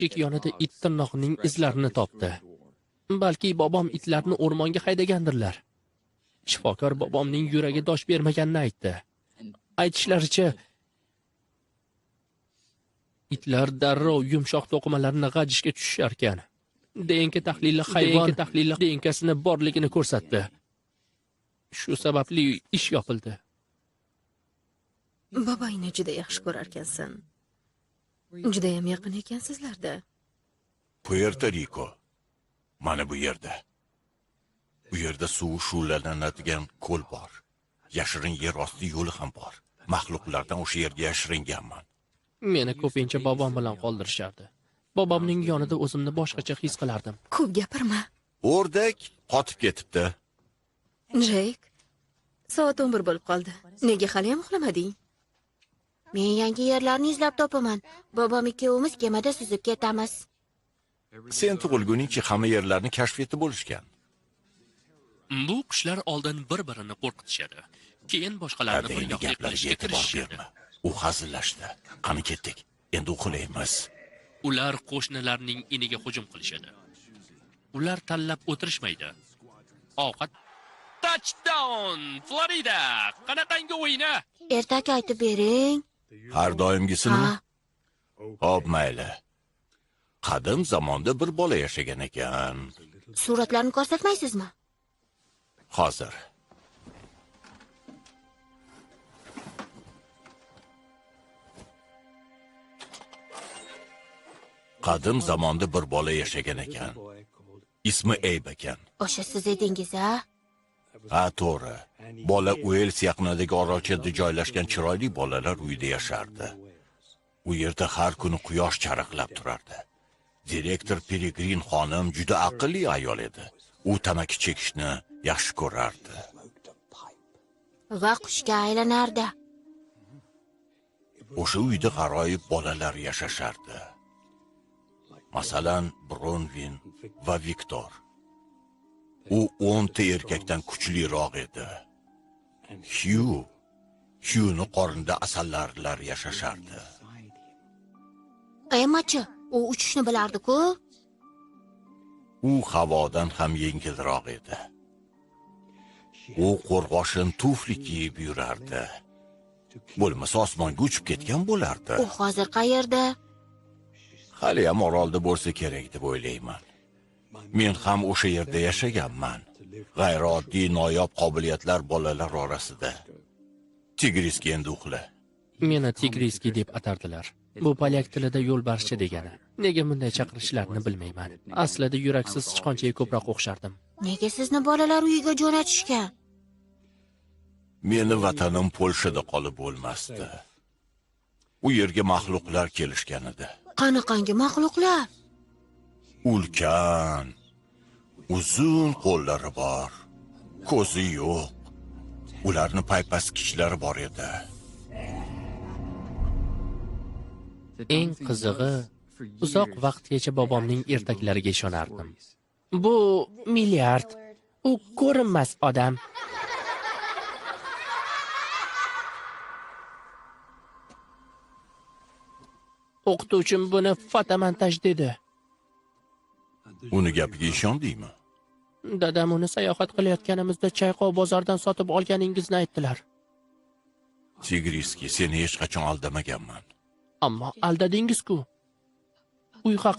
Eshik yonida it tirnoqning izlarini topdi. Balki bobom itlarni o'rmonga haydagandirlar. Shifokor bobomning yuragi dosh bermaganini aytdi. Aytishlaricha, itlar darrov yumshoq to'qimalarni g'ajishga tushishar ekan. DNK tahlili hayvon DNKsini borligini ko'rsatdi. Shu sababli ish yopildi. Boboyni juda yaxshi ko'rar ekansan. Juda ham yaqin ekansizlarda. Puerto Rico. Mana bu yerda. Bu yerda suv shu'lalanadigan ko'l bor. Yashirin yer osti yo'li ham bor. Maxluqlardan o'sha yerga yashiringanman. Meni ko'pincha bobom bilan qoldirishardi. Bobomning yonida o'zimni boshqacha his qilardim. Ko'p gapirma. O'rdak qotib ketibdi. Jake, soat 11 bo'lib qoldi. Nega hali ham uxlamading? Men yangi yerlarni izlab topaman. Bobom ikkovimiz kemada suzib ketamiz. Sen tug'ilguningcha hamma yerlarni kashf etib bo'lishgan. Bu qushlar oldin bir-birini qo'rqitishadi. Keyin boshqalarni bir yoqqa qilishga kirishadi. U hazillashdi. Qani ketdik. Endi uxlaymiz. Ular qo'shnilarning iniga hujum qilishadi. Ular tanlab o'tirishmaydi. Ovqat touchdown Florida. Qanaqangi o'yini? Ertak aytib bering. Har doimgisini? Ha. Hop, mayli. Qadim zamonda bir bola yashagan ekan. Suratlarni ko'rsatmaysizmi? Hozir. Qadim zamonda bir bola yashagan ekan. Ismi Eyb ekan. O'sha siz edingiz, ha? Ha, to'g'ri. Bola Uels yaqinidagi orolchada joylashgan chiroyli bolalar uyida yashardi. U yerda har kuni quyosh charaqlab turardi. Direktor Peregrin xonim juda aqlli ayol edi. U tamaki chekishni yaxshi ko'rardi. Va qushga aylanardi. O'sha uyda g'aroyib bolalar yashashardi. Masalan, Bronwyn va Viktor. U 10 ta erkakdan kuchliroq edi. Hugh'ni qorinda asallarlar yashashardi. Emma-chi, u uchishni bilardi-ku. U havodan ham yengilroq edi. U qo'rg'oshin tufli kiyib yurardi. Bo'lmasa osmonga uchib ketgan bo'lardi. U hozir qayerda? Hali ham orolda bo'lsa kerak deb o'ylayman. Men ham o'sha yerda yashaganman. G'ayrioddiy noyob qobiliyatlar bolalar orasida. Tigriski endi uxla. Meni Tigriski deb atardilar. Bu polyak tilida yo'lbarscha degani. Nega bunday chaqirishlarini bilmayman. Aslida yuraksiz sichqonchaga ko'proq o'xshardim. Nega sizni bolalar uyiga jo'natishgan? Meni vatanim Polshada qolib bo'lmasdi. U yerga maxluqlar kelishgan edi. Qanaqangi maxluqlar? Ulkan, uzun qo'llari bor, ko'zi yo'q. Ularni paypaskichlari bor edi. Eng qizig'i, uzoq vaqtgacha bobomning ertaklariga ishonardim. Bu milliard, u ko'rinmas odam. O'qituvchim buni fotomontaj dedi. Uni gapiga ishondingmi? Dadam uni sayohat qilayotganimizda Chayqov bozordan sotib olganingizni aytdilar. Tigriski, seni hech qachon aldamaganman. Ammo aldadingiz-ku. Uy haqida